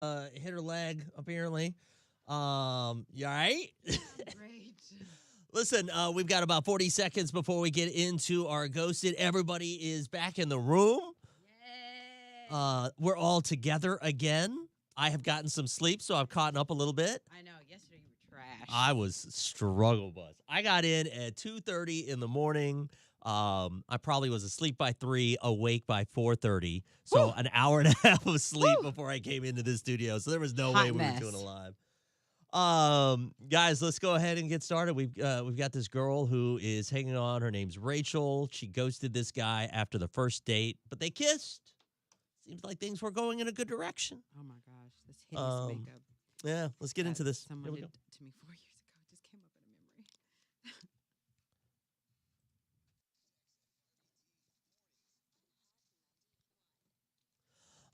hit her leg, apparently. You all right? Great. Listen, we've got about 40 seconds before we get into our ghosted. Everybody is back in the room. Yay. We're all together again. I have gotten some sleep, so I've caught up a little bit. I know. Yesterday you were trash. I was struggle bus. I got in at 2:30 in the morning. I probably was asleep by 3, awake by 4:30. So Woo. an hour and a half of sleep Woo. before I came into this studio. So there was no Hot way we mess. were doing a live. Guys, let's go ahead and get started. We've got this girl who is hanging on. Her name's Rachel. She ghosted this guy after the first date, but they kissed. Seems like things were going in a good direction. Oh my gosh, this hideous makeup. Yeah, let's get into this. Someone Here we did go. to me 4 years ago. It just came up in a memory.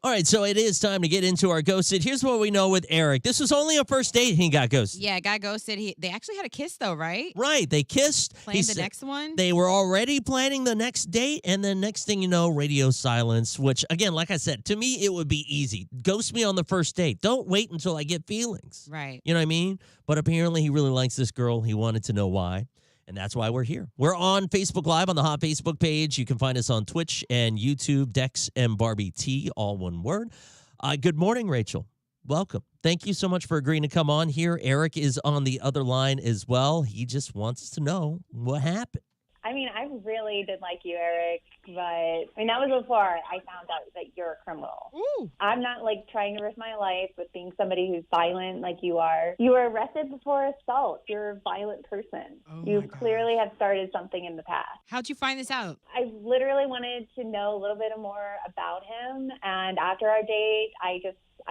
All right, so it is time to get into our ghosted. Here's what we know with Eric. This was only a first date. He got ghosted. Yeah, guy ghosted. They actually had a kiss though, right? Right, they kissed. Planned the next one. They were already planning the next date, and then next thing you know, radio silence, which, again, like I said, to me, it would be easy. Ghost me on the first date. Don't wait until I get feelings. Right. You know what I mean? But apparently he really likes this girl. He wanted to know why. And that's why we're here. We're on Facebook Live on the Hot Facebook page. You can find us on Twitch and YouTube, Dex and Barbie T, all one word. Good morning, Rachel. Welcome. Thank you so much for agreeing to come on here. Eric is on the other line as well. He just wants to know what happened. I mean, I really did like you, Eric, but I mean, that was before I found out that you're a criminal. Ooh. I'm not like trying to risk my life with being somebody who's violent like you are. You were arrested before assault. You're a violent person. Oh You my gosh. clearly have started something in the past. How'd you find this out? I literally wanted to know a little bit more about him. And after our date, I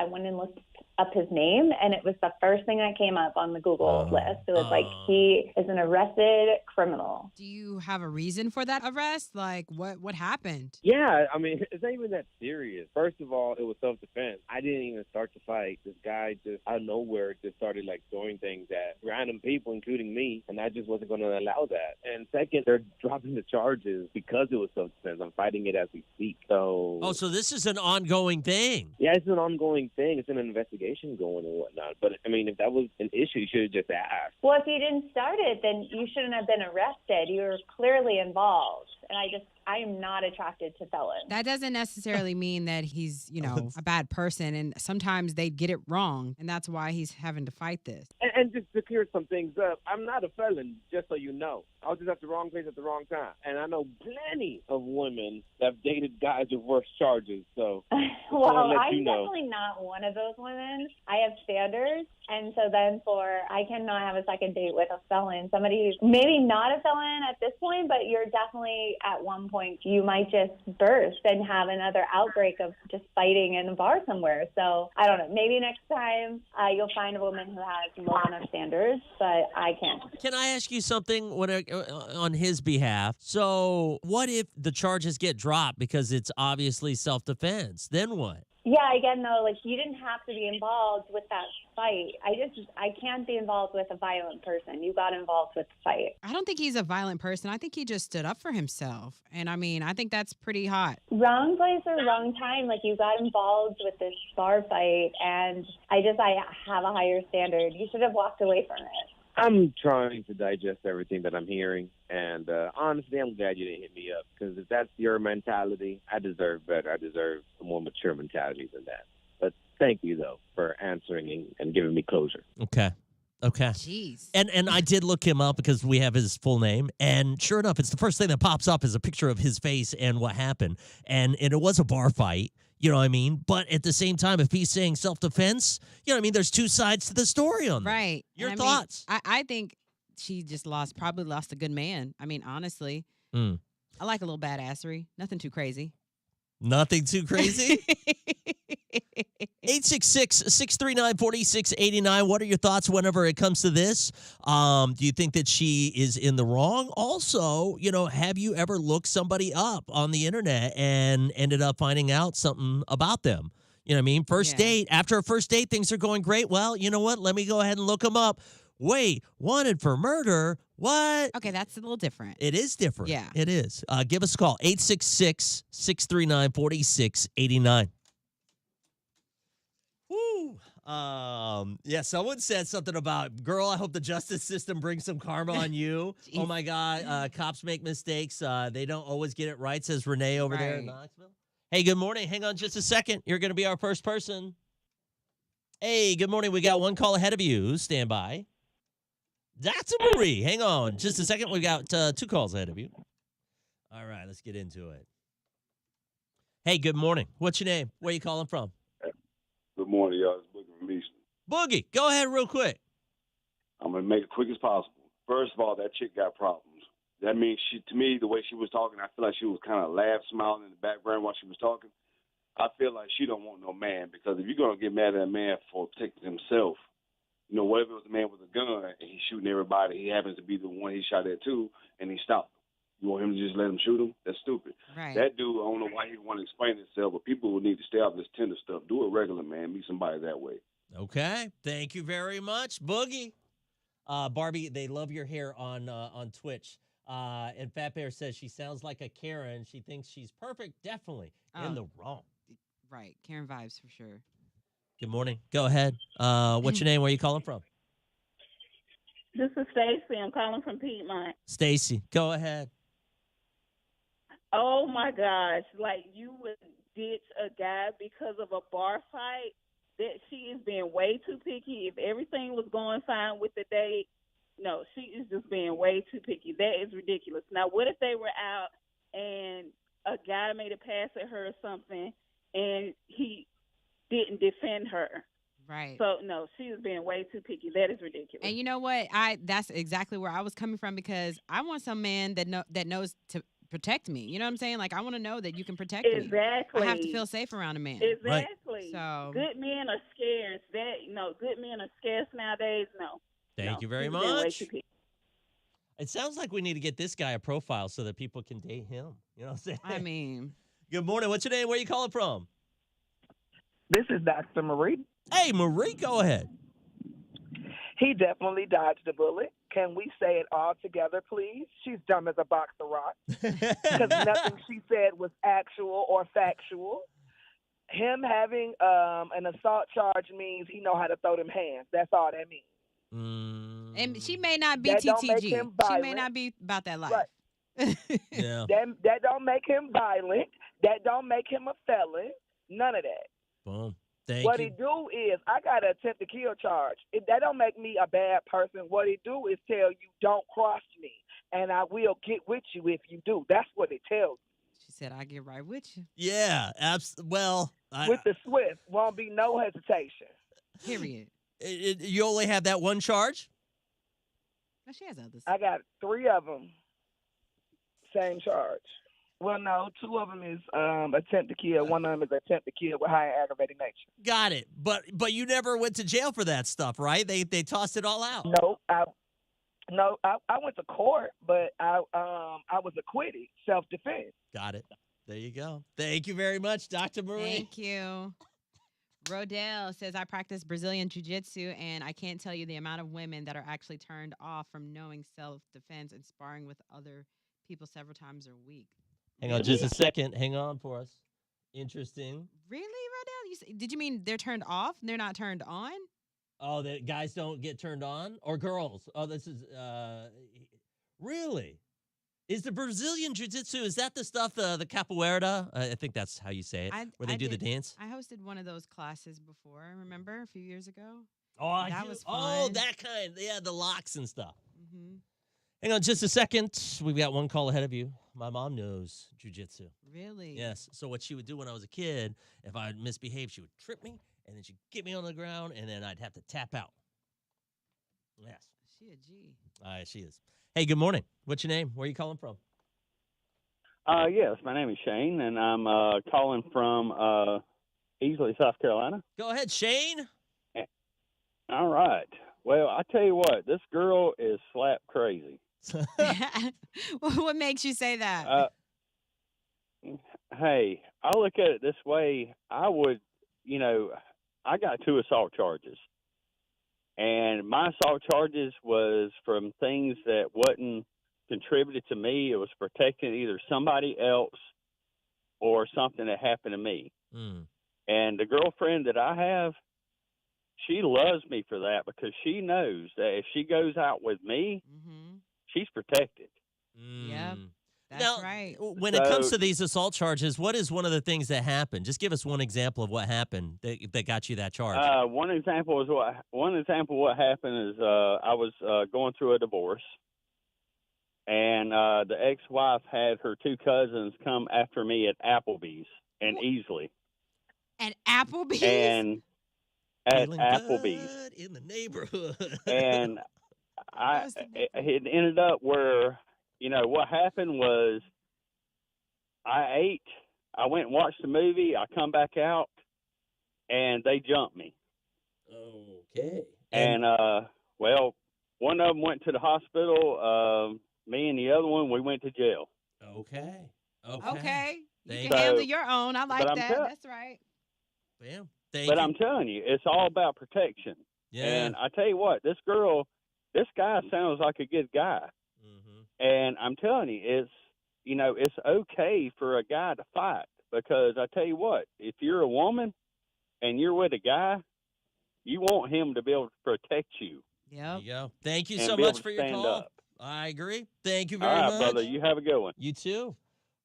went and looked up his name, and it was the first thing that came up on the Google list. It was like, he is an arrested criminal. Do you have a reason for that arrest? Like, what happened? Yeah, I mean, it's not even that serious. First of all, it was self-defense. I didn't even start the fight. This guy just out of nowhere just started like throwing things at random people, including me, and I just wasn't going to allow that. And second, they're dropping the charges because it was self-defense. I'm fighting it as we speak. So, So this is an ongoing thing. yeah, it's an ongoing thing. It's an investigation going and whatnot. But I mean, if that was an issue, you should have just asked. Well, if you didn't start it, then you shouldn't have been arrested. You were clearly involved. And I am not attracted to felons. That doesn't necessarily mean that he's, a bad person. And sometimes they get it wrong. And that's why he's having to fight this. And just to clear some things up, I'm not a felon, just so you know. I was just at the wrong place at the wrong time. And I know plenty of women that have dated guys with worse charges. So, Well, I'll let I'm you know. definitely not one of those women. I have standards. And so then I cannot have a second date with a felon, somebody who's maybe not a felon at this point, but you're definitely at one point, you might just burst and have another outbreak of just fighting in a bar somewhere. So I don't know, maybe next time you'll find a woman who has low enough standards, but I can't. Can I ask you something on his behalf? So what if the charges get dropped because it's obviously self-defense? Then what? Yeah, again, though, like, you didn't have to be involved with that fight. I can't be involved with a violent person. You got involved with the fight. I don't think he's a violent person. I think he just stood up for himself. And I mean, I think that's pretty hot. Wrong place or wrong time. Like, you got involved with this bar fight, and I have a higher standard. You should have walked away from it. I'm trying to digest everything that I'm hearing, and honestly, I'm glad you didn't hit me up, because if that's your mentality, I deserve better. I deserve a more mature mentality than that. But thank you, though, for answering and giving me closure. Okay. Jeez. And I did look him up because we have his full name. And sure enough, it's the first thing that pops up is a picture of his face and what happened. And it was a bar fight. You know what I mean? But at the same time, if he's saying self-defense, you know what I mean? There's two sides to the story on that. Right. Your And I mean, thoughts? I think she just probably lost a good man. I mean, honestly, Mm. I like a little badassery. Nothing too crazy. Nothing too crazy? 866-639-4689. What are your thoughts whenever it comes to this? Do you think that she is in the wrong? Also, have you ever looked somebody up on the internet and ended up finding out something about them? You know what I mean? After a first date, things are going great. Well, you know what? Let me go ahead and look them up. Wait, wanted for murder? What? Okay, that's a little different. It is different. Yeah. It is. Give us a call, 866-639-4689. Woo. Woo. Yeah, someone said something about, girl, I hope the justice system brings some karma on you. Oh Jeez. my God, cops make mistakes. They don't always get it right, says Renee over there in Right. Knoxville. Hey, good morning. Hang on just a second. You're going to be our first person. Hey, good morning. We got one call ahead of you. Stand by. Dr. Marie, hang on just a second. We got 2 calls ahead of you. All right, let's get into it. Hey, good morning. What's your name? Where you calling from? Good morning, y'all. It's Boogie from Easton. Boogie, go ahead real quick. I'm going to make it quick as possible. First of all, that chick got problems. That means to me, the way she was talking, I feel like she was kind of smiling in the background while she was talking. I feel like she don't want no man, because if you're going to get mad at a man for protecting himself, what if it was a man with a gun and he's shooting everybody, he happens to be the one he shot at too, and he stopped him. You want him to just let him shoot him? That's stupid. Right. That dude, I don't know why he want to explain himself, but people will need to stay off this tender stuff. Do it regular, man. Meet somebody that way. Okay. Thank you very much, Boogie. Barbie, they love your hair on Twitch. And Fat Bear says she sounds like a Karen. She thinks she's perfect. Definitely in the wrong. Right. Karen vibes for sure. Good morning. Go ahead. What's your name? Where are you calling from? This is Stacy. I'm calling from Piedmont. Stacy, go ahead. Oh my gosh! Like, you would ditch a guy because of a bar fight? That she is being way too picky. If everything was going fine with the date, no, she is just being way too picky. That is ridiculous. Now, what if they were out and a guy made a pass at her or something, and he didn't defend her? Right. So no, she is being way too picky. That is ridiculous. And you know what? That's exactly where I was coming from, because I want some man that knows to protect me. You know what I'm saying? Like, I want to know that you can protect me. Exactly. I have to feel safe around a man. Exactly. So good men are scarce. Good men are scarce nowadays. No. Thank you very She's been way much. too picky. It sounds like we need to get this guy a profile so that people can date him. You know what I'm saying? I mean, Good morning. What's your name? Where are you calling from? This is Dr. Marie. Hey, Marie, go ahead. He definitely dodged a bullet. Can we say it all together, please? She's dumb as a box of rocks, because nothing she said was actual or factual. Him having an assault charge means he know how to throw them hands. That's all that means. and she may not be That don't make TTG. him She may violent. not be about that life. Right. Yeah. That don't make him violent. That don't make him a felon. None of that. Boom. Thank What you. he do is, I got an attempt to kill charge. That don't make me a bad person. What he do is tell you, don't cross me, and I will get with you if you do. That's what it tells She said, "I get right with you." Yeah. Well, you. With the Swift, won't be no hesitation. Period. You only have that one charge? No, she has others. I got 3 of them. Same charge. Well, no, 2 of them is attempt to kill. One of them is attempt to kill with high aggravating nature. Got it. But you never went to jail for that stuff, right? They tossed it all out. No, I went to court, but I was acquitted, self-defense. Got it. There you go. Thank you very much, Dr. Marie. Thank you. Rodell says, I practice Brazilian Jiu-Jitsu, and I can't tell you the amount of women that are actually turned off from knowing self-defense and sparring with other people several times a week. Hang on just a second. Hang on for us. Interesting. Really, Rodell? Did you mean they're turned off? They're not turned on? Oh, that guys don't get turned on? Or girls? Oh, this is, really? Is the Brazilian Jiu-Jitsu, is that the stuff, the capoeira? I think that's how you say it, where they do the dance? I hosted one of those classes before, remember, a few years ago? Oh, that was fun. Oh, that kind. Yeah, the locks and stuff. Mm-hmm. Hang on just a second. We've got one call ahead of you. My mom knows jiu-jitsu. Really? Yes. So what she would do when I was a kid, if I misbehaved, she would trip me, and then she'd get me on the ground, and then I'd have to tap out. Yes. She a G. She is. Hey, good morning. What's your name? Where are you calling from? Yes, my name is Shane, and I'm calling from Easley, South Carolina. Go ahead, Shane. All right. Well, I tell you what, this girl is slap crazy. What makes you say that? Hey, I look at it this way. I would, I got 2 assault charges. And my assault charges was from things that wasn't contributed to me. It was protecting either somebody else or something that happened to me. Mm. And the girlfriend that I have, she loves me for that because she knows that if she goes out with me, Mm-hmm. she's protected. Yep. Mm. That's Now, right. when it comes So- to these assault charges, what is one of the things that happened? Just give us one example of what happened that got you that charge. One example of what happened is I was going through a divorce, and the ex-wife had her two cousins come after me at Applebee's and Easley, And Applebee's. and at Feeling Applebee's, good in the neighborhood. and it ended up where what happened was I ate, I went and watched the movie, I come back out, and they jumped me. Okay. And well, one of them went to the hospital. Me and the other one, we went to jail. Okay. Okay. You Thank can you. handle your own. I like I'm that. tell- That's right. Bam. Thank But you. I'm telling you, it's all about protection. Yeah. And I tell you what, this guy sounds like a good guy. Mm-hmm. And I'm telling you, it's okay for a guy to fight because I tell you what, if you're a woman and you're with a guy, you want him to be able to protect you. There Yep. you go. Thank you and so be able much to for your stand call. up. I agree. Thank you All very right, much. brother, you have a good one. You too.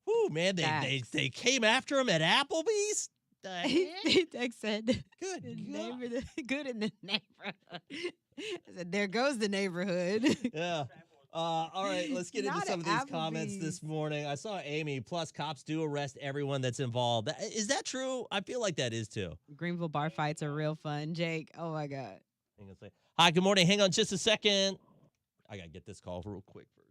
Whoo, man, they Facts. came after him at Applebee's? The heck? They said Good God. good in the neighborhood. I said, there goes the neighborhood. Yeah. All right, let's get into Not some of at these comments Applebee's. this morning. I saw Amy, plus cops do arrest everyone that's involved. Is that true? I feel like that is too. Greenville bar fights are real fun. Jake, oh my God. Hang on a second. Hi, good morning. Hang on just a second. I got to get this call real quick first.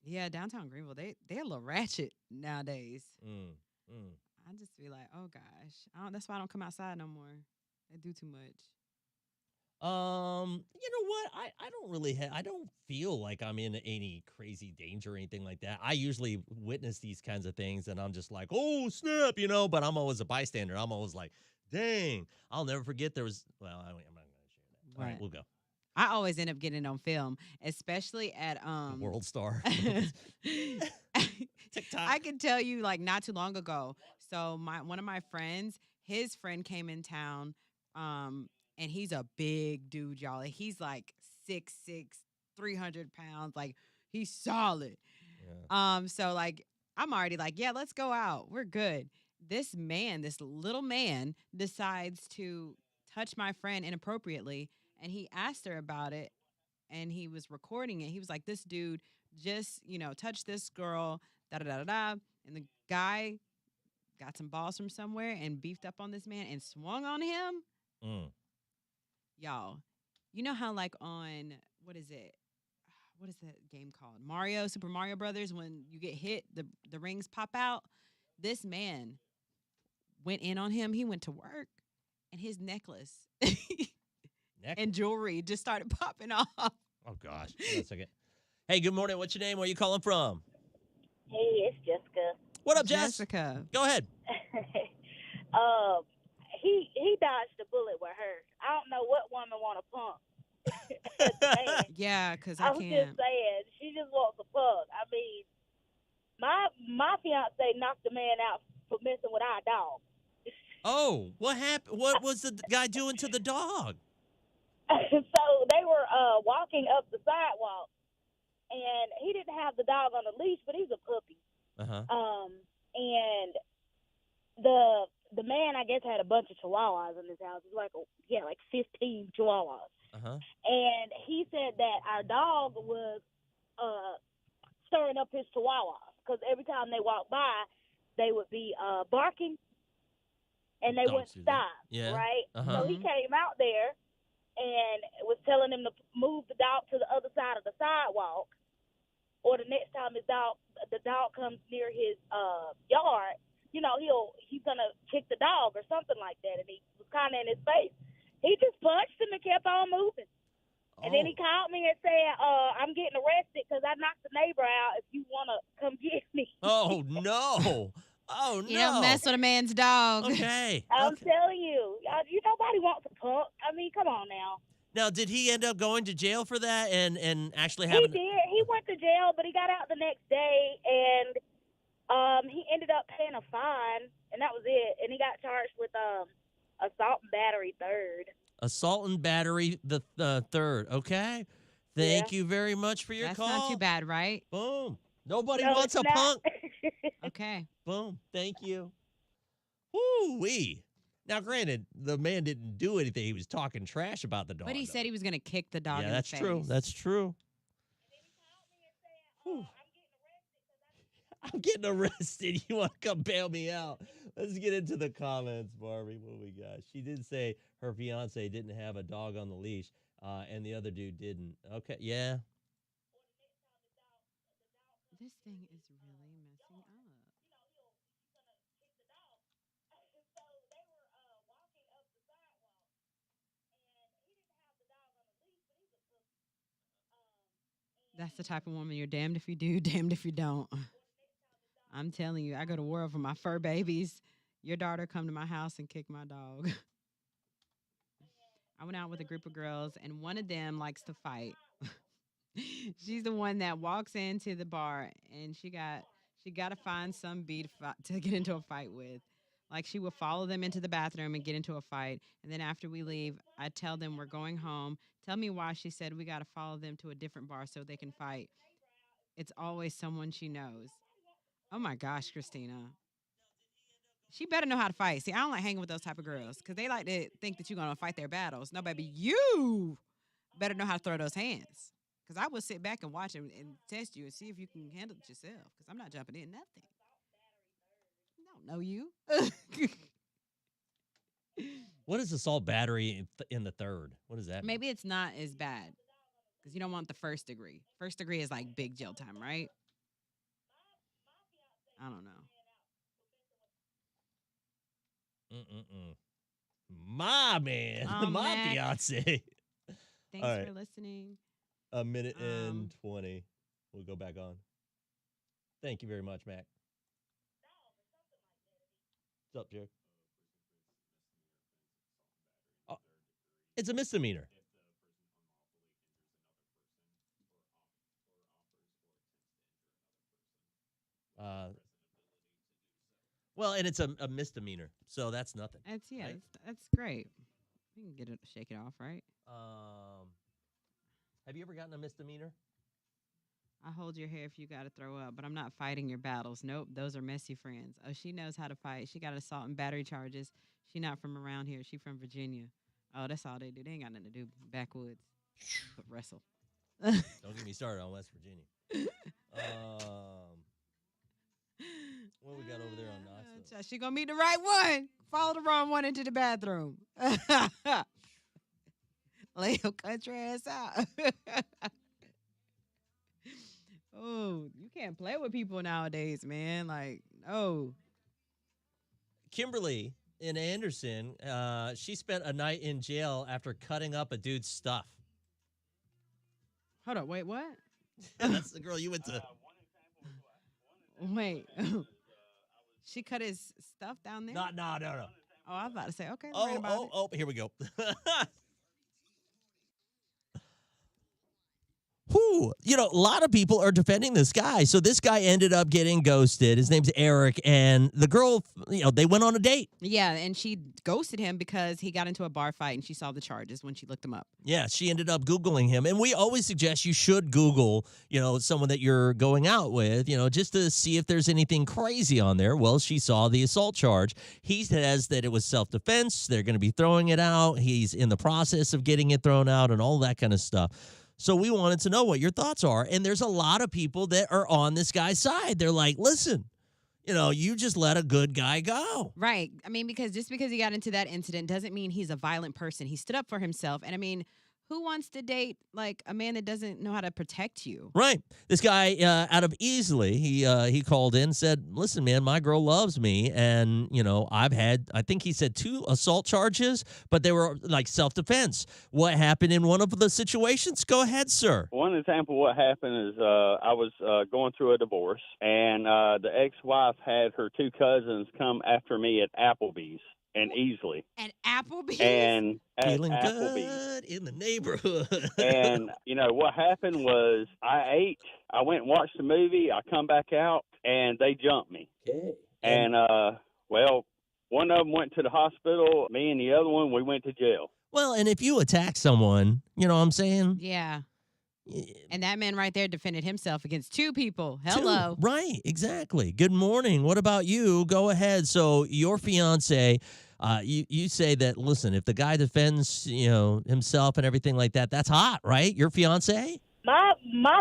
Yeah, downtown Greenville, they're a little ratchet nowadays. I just be like, oh gosh. That's why I don't come outside no more. They do too much. You know what? I don't really I don't feel like I'm in any crazy danger or anything like that. I usually witness these kinds of things and I'm just like, oh snap, but I'm always a bystander. I'm always like, dang. I'll never forget I'm not gonna share that. All right, Right. we'll go. I always end up getting on film, especially at World Star. TikTok. I can tell you, like, not too long ago. So one of my friends, his friend came in town, and he's a big dude, y'all. He's like 6'6", 300 pounds. Like, he's solid. Yeah. So like, I'm already like, yeah, let's go out. We're good. This little man, decides to touch my friend inappropriately, and he asked her about it, and he was recording it. He was like, this dude just, touched this girl, da-da-da-da-da. And the guy got some balls from somewhere and beefed up on this man and swung on him. Mm. Y'all, you know how like on, what is that game called? Super Mario Brothers, when you get hit, the rings pop out. This man went in on him. He went to work, and his necklace and jewelry just started popping off. Oh gosh. Hold on a second. Hey, good morning. What's your name? Where are you calling from? Hey, it's Jessica. What up, Jess? Jessica. Go ahead. He dodged a bullet with her. I don't know what woman want to punk. Man, Yeah, because I I was can't. just saying, she just wants a punk. I mean, my fiance knocked a man out for messing with our dog. Oh, what happened? What was the guy doing to the dog? So they were walking up the sidewalk, and he didn't have the dog on a leash, but he's a puppy. Uh-huh. And the man, I guess, had a bunch of chihuahuas in his house. It was like 15 chihuahuas. Uh-huh. And he said that our dog was stirring up his chihuahuas because every time they walked by, they would be barking, and they Dogs wouldn't do that. stop. Yeah. Right? Uh-huh. So he came out there and was telling him to move the dog to the other side of the sidewalk, or the next time the dog comes near his yard, he's gonna kick the dog or something like that. And he was kind of in his face. He just punched him and kept on moving. And then he called me and said, I'm getting arrested because I knocked the neighbor out. If you want to come get me. Oh, no. Oh, no. You don't mess with a man's dog. Okay. I'm Okay. telling you, nobody wants a punk. I mean, come on now. Now, did he end up going to jail for that and actually He having... did. He went to jail, but he got out the next day, and he ended up paying a fine, and that was it. And he got charged with assault and battery third. Assault and battery, the third. Okay. Thank you very much for your That's call. not too bad, right? Boom. Nobody No, wants it's a not. punk. Okay. Boom. Thank you. Woo-wee. Now, granted, the man didn't do anything. He was talking trash about the dog. But he said he was going to kick the dog yeah, in that's the face. true. That's true. Whew. I'm getting arrested. You want to come bail me out? Let's get into the comments, Barbie. What we got? She did say her fiance didn't have a dog on the leash, and the other dude didn't. Okay, yeah. This thing is really messing up. That's the type of woman you're damned if you do, damned if you don't. I'm telling you, I go to war for my fur babies. Your daughter come to my house and kick my dog. I went out with a group of girls, and one of them likes to fight. She's the one that walks into the bar, and she got to find some beat to get into a fight with. Like, she will follow them into the bathroom and get into a fight, and then after we leave, I tell them we're going home. Tell me why she said we got to follow them to a different bar so they can fight. It's always someone she knows. Oh my gosh, Christina. She better know how to fight. See, I don't like hanging with those type of girls because they like to think that you're going to fight their battles. No, baby, you better know how to throw those hands. Because I will sit back and watch and test you and see if you can handle it yourself. Because I'm not jumping in nothing. I don't know you. What is assault battery in the third? What is that? Maybe it's not as bad because you don't want the first degree. First degree is like big jail time, right? I don't know. My man, Oh, my Mac. fiance. Thanks All right. for listening. A minute and 20. We'll go back on. Thank you very much, Mac. What's up, Jared? Oh, it's a misdemeanor. Well, and it's a misdemeanor, so that's nothing. That's right? that's great. You can shake it off, right? Have you ever gotten a misdemeanor? I hold your hair if you got to throw up, but I'm not fighting your battles. Nope, those are messy friends. Oh, she knows how to fight. She got assault and battery charges. She not from around here. She from Virginia. Oh, that's all they do. They ain't got nothing to do. Backwoods. But wrestle. Don't get me started on West Virginia. What we got over there on Knoxville? She gonna meet the right one. Follow the wrong one into the bathroom. Lay your country ass out. Oh, you can't play with people nowadays, man. Like, no. Kimberly in Anderson, she spent a night in jail after cutting up a dude's stuff. Hold on, wait, what? That's the girl you went to. Wait. She cut his stuff down there? No. Oh, I was about to say, okay. Right about it. Here we go. Whew. You know, a lot of people are defending this guy. So this guy ended up getting ghosted. His name's Eric. And the girl, they went on a date. Yeah, and she ghosted him because he got into a bar fight and she saw the charges when she looked him up. Yeah, she ended up Googling him. And we always suggest you should Google, someone that you're going out with, just to see if there's anything crazy on there. Well, she saw the assault charge. He says that it was self-defense. They're going to be throwing it out. He's in the process of getting it thrown out and all that kind of stuff. So we wanted to know what your thoughts are. And there's a lot of people that are on this guy's side. They're like, listen, you just let a good guy go. Right. I mean, because just because he got into that incident doesn't mean he's a violent person. He stood up for himself. And I mean, who wants to date like a man that doesn't know how to protect you? Right. This guy out of Easley, he called in and said, listen, man, my girl loves me. And, I've had, I think he said 2 assault charges, but they were like self-defense. What happened in one of the situations? Go ahead, sir. One example of what happened is I was going through a divorce, and the ex-wife had her 2 cousins come after me at Applebee's and Easley. And Applebee's? And at Feeling Applebee's. good in the neighborhood. And, what happened was I ate, I went and watched the movie, I come back out, and they jumped me. Okay. And, One of them went to the hospital. Me and the other one, we went to jail. Well, and if you attack someone, you know what I'm saying? Yeah. And that man right there defended himself against two people. Two. Hello. Right, exactly. Good morning. What about you? Go ahead. So your fiance, you say that, listen, if the guy defends, himself and everything like that, that's hot, right? Your fiance? My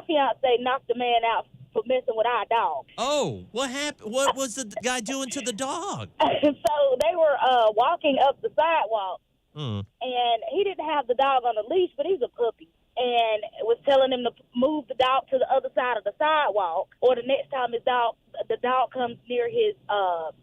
fiance knocked the man out for messing with our dog. Oh, what happened? What was the guy doing to the dog? So they were walking up the sidewalk, Mm. and he didn't have the dog on a leash, but he's a puppy. And was telling him to move the dog to the other side of the sidewalk, or the next time the dog comes near his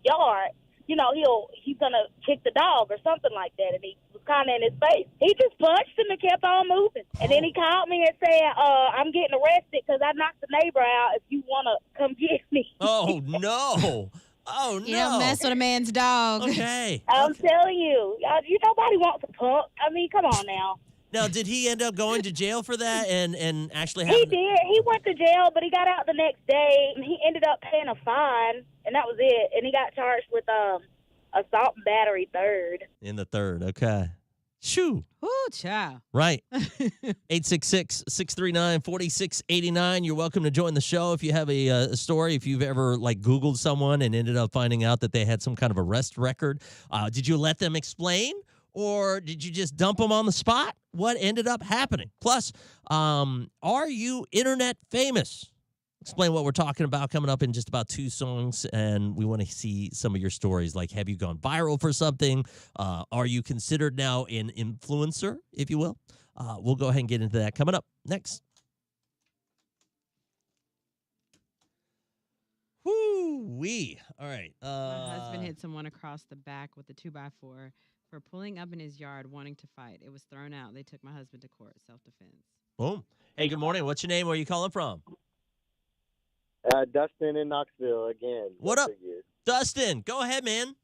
yard, he's gonna kick the dog or something like that. And he was kind of in his face. He just punched him and kept on moving. And then he called me and said, "I'm getting arrested because I knocked the neighbor out. If you wanna come get me." Oh no! Oh no! You don't mess with a man's dog. Okay. I'm telling you, nobody wants a punk. I mean, come on now. Now, did he end up going to jail for that and actually He having... did. He went to jail, but he got out the next day, and he ended up paying a fine, and that was it. And he got charged with assault and battery third. In the third, okay. Shoo. Ooh, child. Right. 866-639-4689. You're welcome to join the show if you have a story, if you've ever, Googled someone and ended up finding out that they had some kind of arrest record. Did you let them explain? Or did you just dump them on the spot? What ended up happening? Plus, are you internet famous? Explain what we're talking about coming up in just about 2 songs, and we want to see some of your stories. Like, have you gone viral for something? Are you considered now an influencer, if you will? We'll go ahead and get into that coming up next. Woo-wee. All right. My husband hit someone across the back with a 2x4 for pulling up in his yard wanting to fight. It was thrown out. They took my husband to court. Self-defense. Boom. Hey, good morning. What's your name? Where are you calling from? Dustin in Knoxville again. What up, Dustin? Go ahead, man.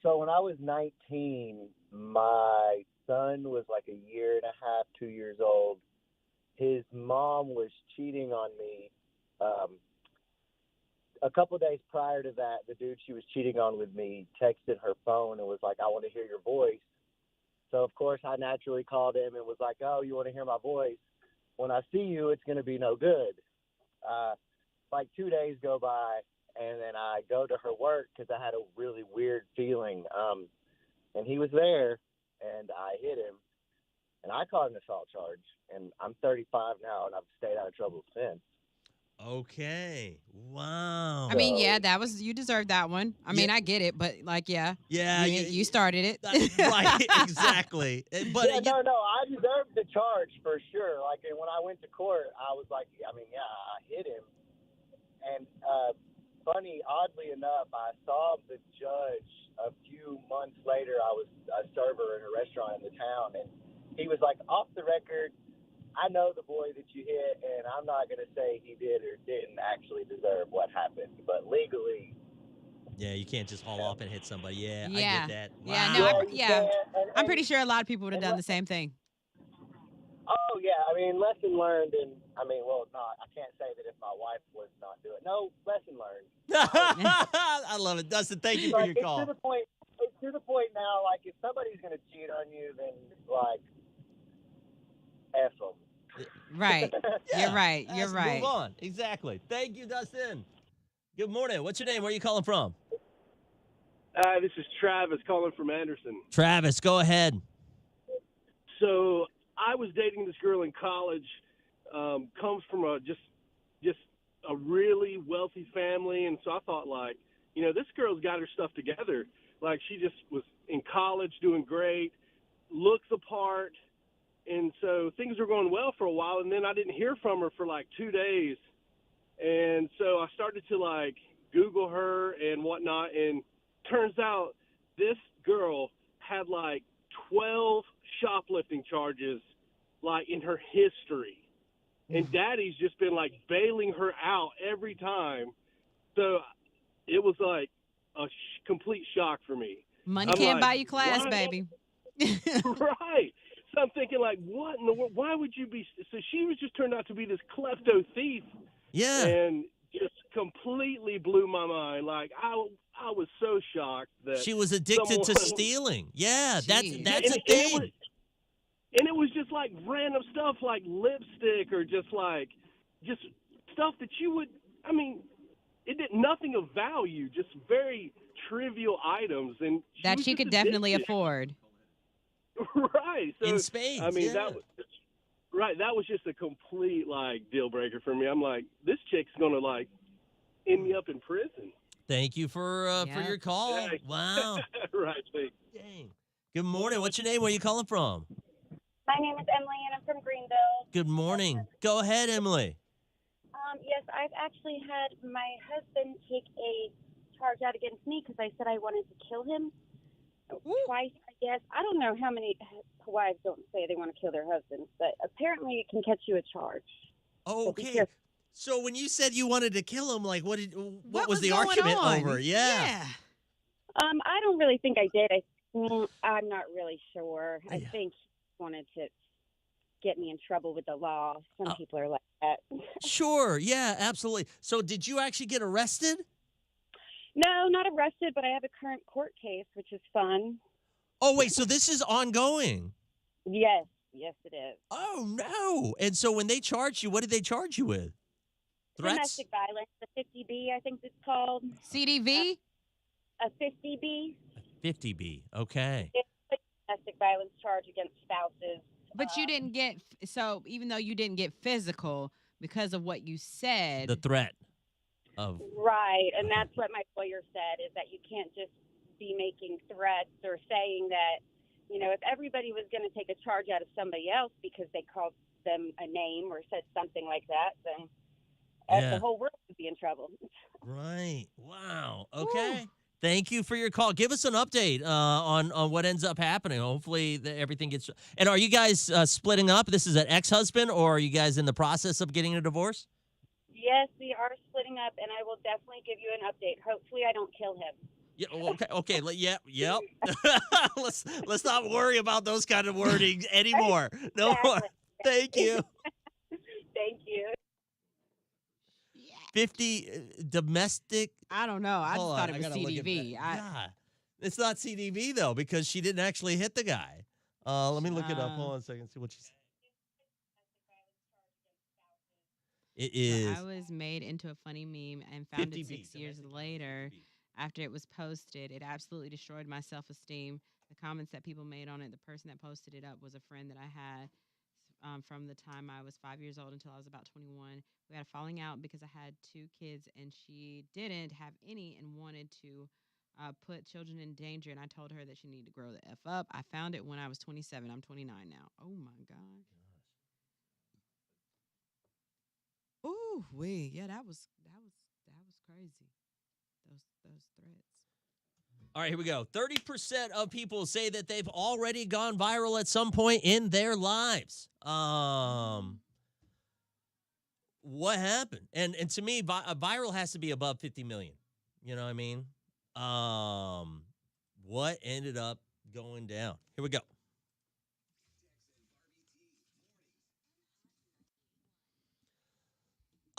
So when I was 19, my son was like a year and a half, 2 years old. His mom was cheating on me. A couple days prior to that, the dude she was cheating on with me texted her phone and was like, "I want to hear your voice." So, of course, I naturally called him and was like, "Oh, you want to hear my voice? When I see you, it's going to be no good." 2 days go by, and then I go to her work because I had a really weird feeling. And he was there, and I hit him, and I caught an assault charge. And I'm 35 now, and I've stayed out of trouble since. Okay. Wow. I mean, yeah, you deserved that one. I mean, I get it, but yeah. Yeah. You started it. Right, exactly. But no, I deserved the charge for sure. And when I went to court, I was like, I hit him. And funny, oddly enough, I saw the judge a few months later. I was a server in a restaurant in the town, and he was like, "Off the record, I know the boy that you hit, and I'm not going to say he did or didn't actually deserve what happened, but legally." Yeah, you can't just haul off and hit somebody. Yeah, Yeah. I get that. Yeah, Wow. I'm pretty sure a lot of people would have done the same thing. Oh, yeah. I mean, lesson learned. And I can't say that if my wife was not doing it. No, lesson learned. I love it. Dustin, thank you for your call. It's to the point now, if somebody's going to cheat on you, then, F them. Right. Yeah, You're right. You're let's right. Move on. Exactly. Thank you, Dustin. Good morning. What's your name? Where are you calling from? This is Travis calling from Anderson. Travis, go ahead. So I was dating this girl in college, comes from just a really wealthy family, and so I thought, this girl's got her stuff together. She just was in college, doing great, looks the part, and so things were going well for a while, and then I didn't hear from her for 2 days, and so I started to Google her and whatnot, and turns out this girl had 12 shoplifting charges in her history, and daddy's just been bailing her out every time. So it was a complete shock for me. Money can't buy you class, baby. Right. So I'm thinking what in the world? Why would you be? So she was just turned out to be this klepto thief. Yeah. And just completely blew my mind. Like I was so shocked that She was addicted to someone- stealing. Yeah, that's Jeez. that's a and thing. it was just like random stuff like lipstick or just stuff that you would. I mean, it did nothing of value, just very trivial items, and That was she just could definitely addicted. afford. Right. So In spades, I mean, yeah. that was just a complete like deal breaker for me. I'm like, this chick's gonna like end me up in prison. Thank you for Yeah. your call. Yeah. Wow. Right. Thanks. Dang. Good morning. What's your name? Where are you calling from? My name is Emily, and I'm from Greenville. Good morning. Go ahead, Emily. Yes, I've actually had my husband take a charge out against me because I said I wanted to kill him twice, I guess. I don't know how many wives don't say they want to kill their husbands, but apparently it can catch you a charge. So be Okay. careful. So when you said you wanted to kill him, like what was was the going argument on? over? Yeah. I don't really think I did. I'm not really sure. I Yeah. think he wanted to get me in trouble with the law. Some Oh. people are like that. Sure. Yeah, absolutely. So did you actually get arrested? No, not arrested, but I have a current court case, which is fun. Oh, wait. So this is ongoing. Yes, it is. Oh, no. And so when they charged you, what did they charge you with? Threats? Domestic violence, the 50B, I think it's called. CDV? A 50B. 50B. Okay. It's a domestic violence charge against spouses. But you didn't get, so even though you didn't get physical because of what you said. The threat of. Right, and that's what my lawyer said, is that you can't just be making threats or saying that, if everybody was going to take a charge out of somebody else because they called them a name or said something like that, then Yeah. the whole world would be in trouble. Right. Wow. Okay. Thank you for your call. Give us an update on what ends up happening. Hopefully everything gets. And are you guys splitting up? This is an ex-husband, or are you guys in the process of getting a divorce? Yes, we are splitting up, and I will definitely give you an update. Hopefully I don't kill him. Yeah. Okay. Okay. Yep. let's not worry about those kind of wordings anymore. No more. Thank you. Thank you. 50 domestic. I don't know. I just Hold thought on, it was I gotta look at CDV. that. Yeah. It's not CDV though, because she didn't actually hit the guy. Let me look it up. Hold on a second. See what she said. It is. I was made into a funny meme and found it 50B, 6 years later after it was posted. It absolutely destroyed my self-esteem. The comments that people made on it, the person that posted it up was a friend that I had from the time I was 5 years old until I was about 21. We had a falling out because I had 2 kids and she didn't have any and wanted to put children in danger. And I told her that she needed to grow the F up. I found it when I was 27. I'm 29 now. Oh my God. Ooh, yeah, that was crazy. Those threats. All right, here we go. 30% of people say that they've already gone viral at some point in their lives. What happened? And to me, viral has to be above 50 million. You know what I mean? What ended up going down? Here we go.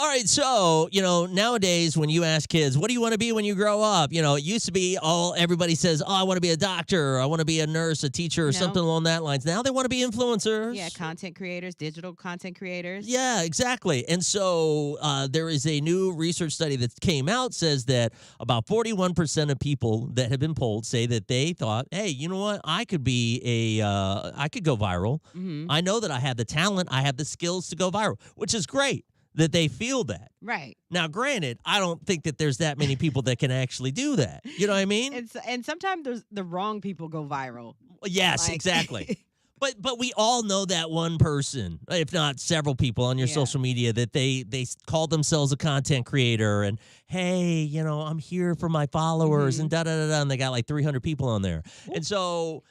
All right, so, nowadays when you ask kids, what do you want to be when you grow up? It used to be everybody says, I want to be a doctor, or I want to be a nurse, a teacher, or something along that lines. Now they want to be influencers. Yeah, content creators, digital content creators. Yeah, exactly. And so there is a new research study that came out, says that about 41% of people that have been polled say that they thought, hey, you know what? I could be I could go viral. Mm-hmm. I know that I have the talent. I have the skills to go viral, which is great that they feel that. Right. Now, granted, I don't think that there's that many people that can actually do that. You know what I mean? And sometimes the wrong people go viral. Yes, exactly. But we all know that one person, if not several people on your social media, that they call themselves a content creator and, hey, I'm here for my followers and da-da-da-da, and they got like 300 people on there. And so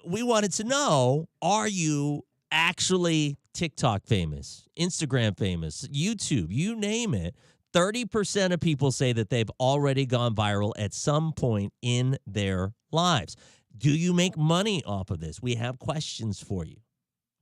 we wanted to know, are you actually TikTok famous, Instagram famous, YouTube, you name it? 30% of people say that they've already gone viral at some point in their lives. Do you make money off of this? We have questions for you.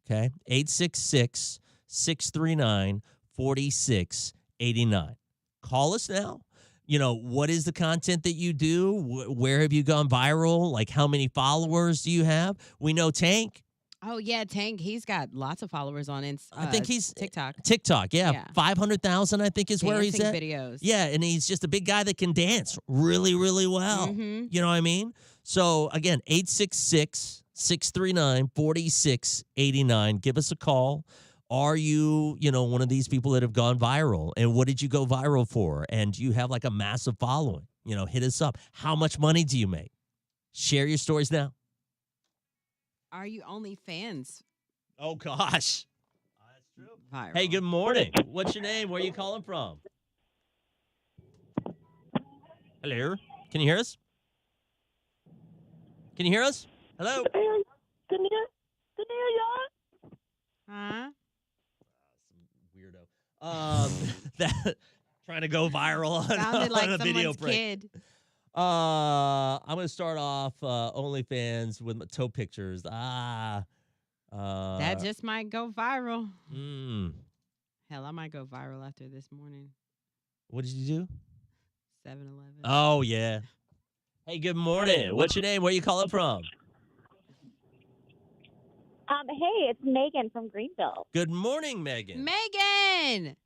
Okay? 866-639-4689. call us now. What is the content that you do? Where have you gone viral? Like, how many followers do you have? We know Tank. Oh yeah, Tank. He's got lots of followers on I think he's TikTok. TikTok, yeah. Yeah. 500,000, I think, is where he's Dancing at. videos. Yeah, and he's just a big guy that can dance really, really well. Mhm. You know what I mean? So, again, 866-639-4689. Give us a call. Are you, one of these people that have gone viral? And what did you go viral for? And do you have like a massive following? Hit us up. How much money do you make? Share your stories now. Are you OnlyFans Oh, gosh. viral? Hey, good morning. What's your name? Where are you calling from? Hello? Can you hear us? Can you hear us? Hello? Good near, y'all. Huh? Weirdo. That trying to go viral on, Sounded like on a video someone's prank. kid. I'm gonna start off OnlyFans with my toe pictures. That just might go viral. Hell, I might go viral after this morning. What did you do? 7-Eleven. Oh yeah. Hey, good morning. What's your name? Where you calling from? Hey, it's Megan from Greenville. Good morning, Megan. Megan!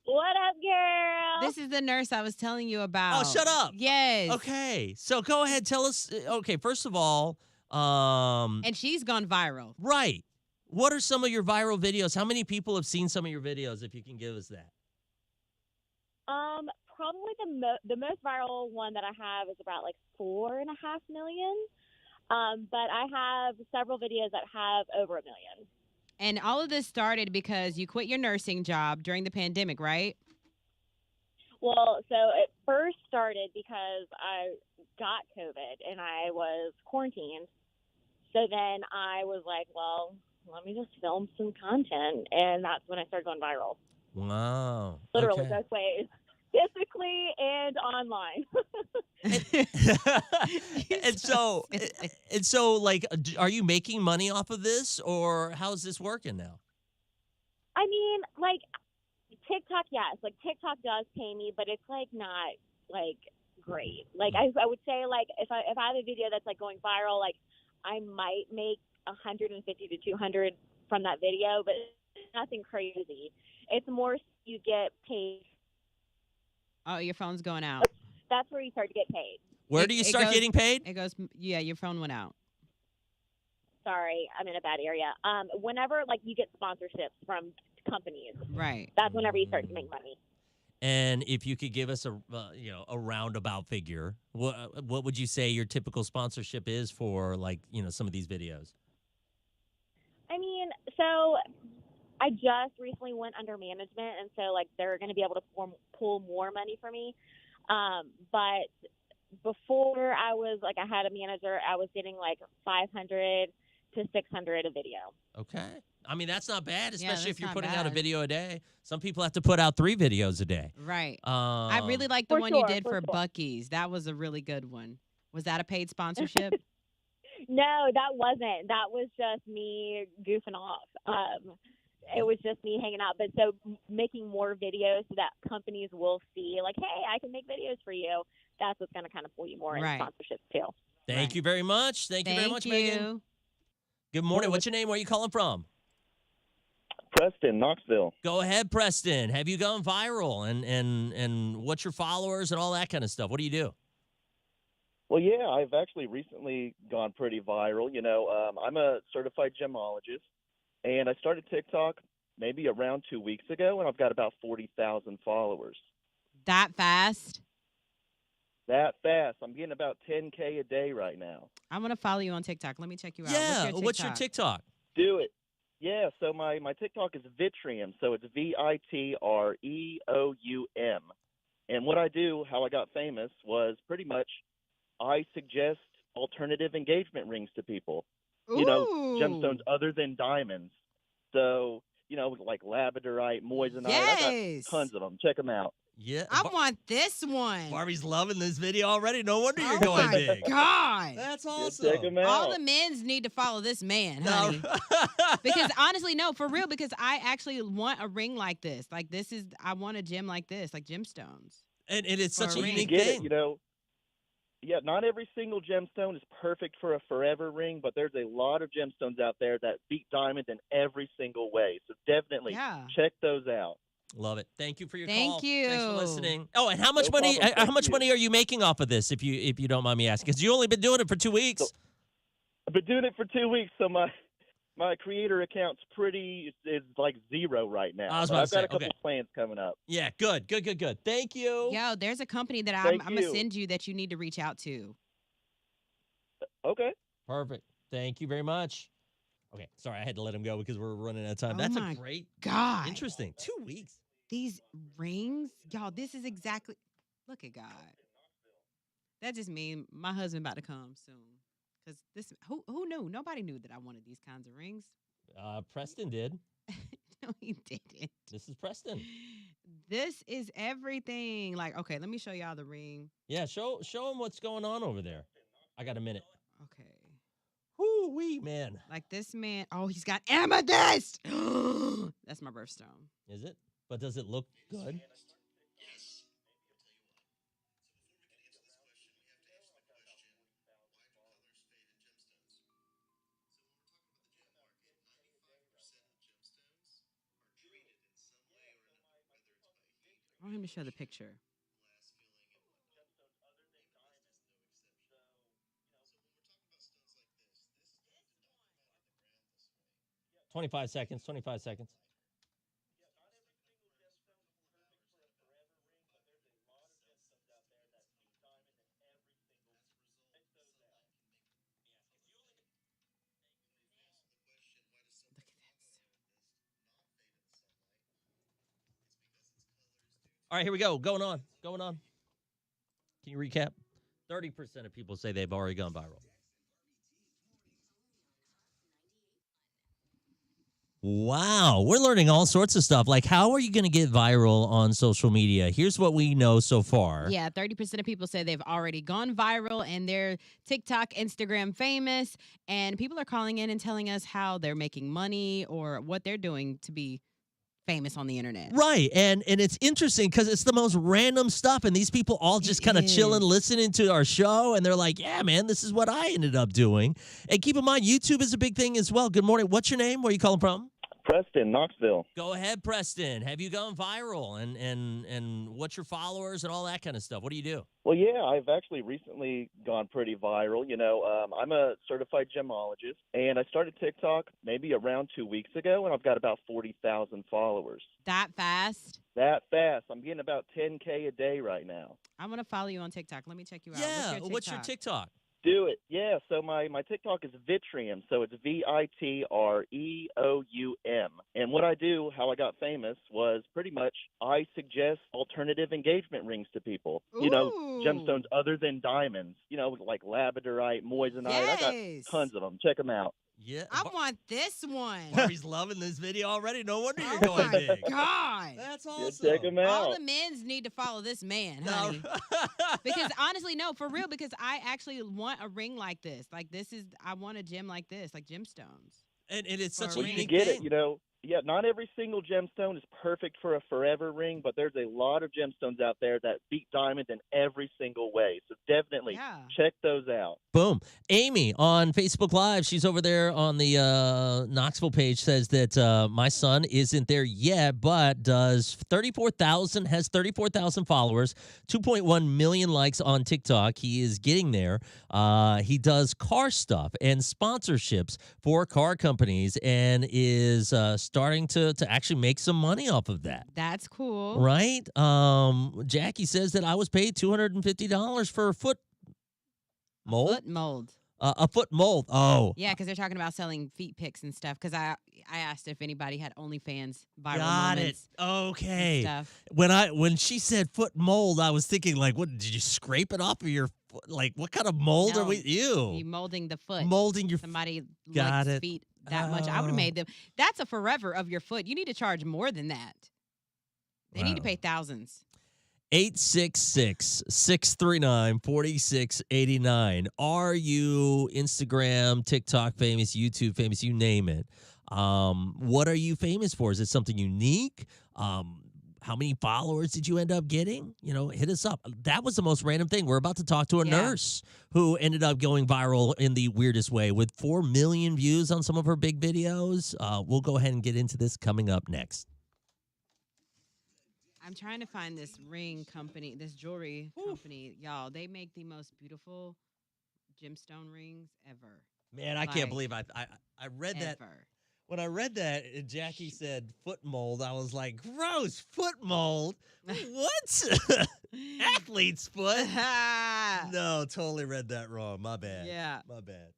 What up, girl? This is the nurse I was telling you about. Oh, shut up. Yes. Okay, so go ahead. Tell us. Okay, first of all, And she's gone viral. right. What are some of your viral videos? How many people have seen some of your videos? If you can give us that. Probably the most viral one that I have is about like 4.5 million. But I have several videos that have over 1 million. And all of this started because you quit your nursing job during the pandemic, right? Well, so it first started because I got COVID and I was quarantined. So then I was like, well, let me just film some content. And that's when I started going viral. Wow. Literally Okay. both ways, physically and online. and so, like, are you making money off of this, or how's this working now? I mean, like, TikTok, yes. Like, TikTok does pay me, but it's, like, not, like, great. Like, I would say, like, if I have a video that's, like, going viral, like, I might make 150 to 200 from that video, but nothing crazy. It's more you get paid. Oh, your phone's going out. That's where you start to get paid. Where do you start getting paid? It goes, yeah, your phone went out. Sorry, I'm in a bad area. Whenever, like, you get sponsorships from companies. Right. That's whenever you start to make money. And if you could give us a roundabout figure, what would you say your typical sponsorship is for, like, some of these videos? I mean, so I just recently went under management, and so, like, they're going to be able to pull more money for me. But before I had a manager, I was getting, like, 500 to 600 a video. Okay. I mean, that's not bad, especially that's if you're not putting out a bad. video a day. Some people have to put out 3 videos a day. Right. I really like the For one you sure, did for for sure. Buc-ee's. That was a really good one. Was that a paid sponsorship? No, that wasn't. That was just me goofing off. It was just me hanging out. But so making more videos so that companies will see, like, hey, I can make videos for you. That's what's going to kind of pull you more into Right. sponsorships too. Thank you very much. Thank you very much, Megan. Good morning. What's your name? Where are you calling from? Preston, Knoxville. Go ahead, Preston. Have you gone viral? And what's your followers and all that kind of stuff? What do you do? Well, yeah, I've actually recently gone pretty viral. I'm a certified gemologist, and I started TikTok maybe around 2 weeks ago, and I've got about 40,000 followers. That fast? That fast. I'm getting about 10K a day right now. I'm going to follow you on TikTok. Let me check you out. Yeah. What's your TikTok? Do it. Yeah, so my TikTok is Vitrium, so it's VITREOUM. And what I do, how I got famous, was pretty much I suggest alternative engagement rings to people. Gemstones other than diamonds. So, like labradorite, moissanite. I got tons of them. Check them out. Yeah. I want this one. Barbie's loving this video already. No wonder you're Oh going my big. God. That's Check awesome. them All out. the men's need to follow this man, No. honey. Because honestly, no, for real, because I actually want a ring like this. Like I want a gem like this, like gemstones. and it's such For a a ring. unique Get thing. it, you know. Yeah, not every single gemstone is perfect for a forever ring, but there's a lot of gemstones out there that beat diamond in every single way. So definitely Yeah. check those out. Love it. Thank you for your Thank call. Thanks for you. listening. Oh, and how much No money? problem. How Thank much you. money are you making off of this? If you don't mind me asking, because you only been doing it for 2 weeks. So- I've been doing it for 2 weeks, so my creator account's is like zero right now. I was But about I've to got say, a couple okay. plans coming up. Yeah, good. Thank you. Yo, there's a company that I'm Thank going to you. send you that you need to reach out to. Okay. Perfect. Thank you very much. Okay, sorry, I had to let him go because we're running out of time. Oh That's my a great, God. interesting 2 weeks. These rings, y'all, this is exactly, look at God. That just means my husband about to come soon. Because who knew? Nobody knew that I wanted these kinds of rings. Preston did. No, he didn't. This is Preston. This is everything. Like, okay, let me show y'all the ring. Yeah, show him what's going on over there. I got a minute. Okay. Whoo wee, man. Like this man, oh, he's got amethyst. That's my birthstone. Is it? But does it look good? I want him to show the picture. 25 seconds. 25 seconds. All right, here we go. Going on. Can you recap? 30% of people say they've already gone viral. Wow, we're learning all sorts of stuff. Like, how are you going to get viral on social media? Here's what we know so far. Yeah, 30% of people say they've already gone viral and they're TikTok, Instagram famous. And people are calling in and telling us how they're making money or what they're doing to be famous on the internet. Right. And it's interesting because it's the most random stuff. And these people all just kind of chilling, listening to our show. And they're like, yeah, man, this is what I ended up doing. And keep in mind, YouTube is a big thing as well. Good morning. What's your name? Where are you calling from? Preston, Knoxville. Go ahead, Preston. Have you gone viral? And what's your followers and all that kind of stuff? What do you do? Well, yeah, I've actually recently gone pretty viral. You know, I'm a certified gemologist, and I started TikTok maybe around 2 weeks ago, and I've got about 40,000 followers. That fast? That fast. I'm getting about 10K a day right now. I want to follow you on TikTok. Let me check you out. Yeah. What's your TikTok? Do it. Yeah, so my TikTok is Vitrium, so it's Vitreoum. And what I do, how I got famous, was pretty much I suggest alternative engagement rings to people. You know, gemstones other than diamonds, you know, like labradorite, moissanite. I got tons of them. Check them out. Yeah. I want this one. Barbie's loving this video already. No wonder you're Oh going my big. God. That's Yeah, awesome. check them out. All the men's need to follow this man, honey. Because honestly, no, for real, because I actually want a ring like this. Like I want a gem like this, like gemstones. And it's such a Well, you unique get thing. it, you know. Yeah, not every single gemstone is perfect for a forever ring, but there's a lot of gemstones out there that beat diamond in every single way. So definitely check those out. Boom. Amy on Facebook Live, she's over there on the Knoxville page, says that my son isn't there yet, but has 34,000 followers, 2.1 million likes on TikTok. He is getting there. He does car stuff and sponsorships for car companies and is starting to actually make some money off of that. That's cool. Right? Jackie says that I was paid $250 for a foot mold. Foot mold. A foot mold. Oh. Yeah, because they're talking about selling feet pics and stuff. Because I asked if anybody had OnlyFans viral Got it. moments. Okay. and stuff. When she said foot mold, I was thinking like, what did you scrape it off of your foot? Like, what kind of mold are No, we? Ew. You molding the foot. Molding your somebody Got likes it. feet that much. I would have Oh. made them. That's a forever of your foot. You need to charge more than that. They need to Wow. pay thousands. 866-639-4689. Are you Instagram, TikTok famous, YouTube famous, you name it? What are you famous for? Is it something unique? How many followers did you end up getting? Hit us up. That was the most random thing. We're about to talk to a nurse who ended up going viral in the weirdest way with 4 million views on some of her big videos. We'll go ahead and get into this coming up next. I'm trying to find this ring company, this jewelry company. Y'all, they make the most beautiful gemstone rings ever. Man, I can't believe I read that. Ever. When I read that, and Jackie said foot mold, I was like, gross, foot mold? What? Athlete's foot? No, totally read that wrong. My bad. Yeah. My bad.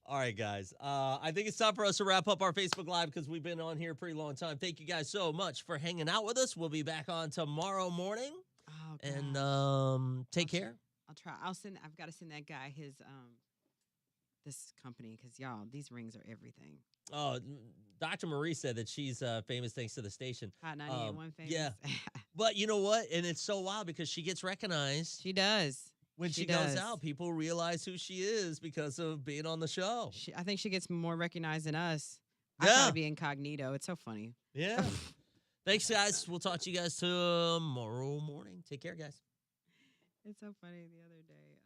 All right, guys. I think it's time for us to wrap up our Facebook Live because we've been on here a pretty long time. Thank you guys so much for hanging out with us. We'll be back on tomorrow morning. Oh, and take care. I'll try. I've got to send that guy his this company because y'all, these rings are everything. Oh, Dr. Marie said that she's famous thanks to the station. Hot 98.1 famous. Yeah. But you know what? And it's so wild because she gets recognized. She does. When she goes out, people realize who she is because of being on the show. I think she gets more recognized than us. I try to be incognito. It's so funny. Yeah. Thanks, guys. We'll talk to you guys tomorrow morning. Take care, guys. It's so funny the other day.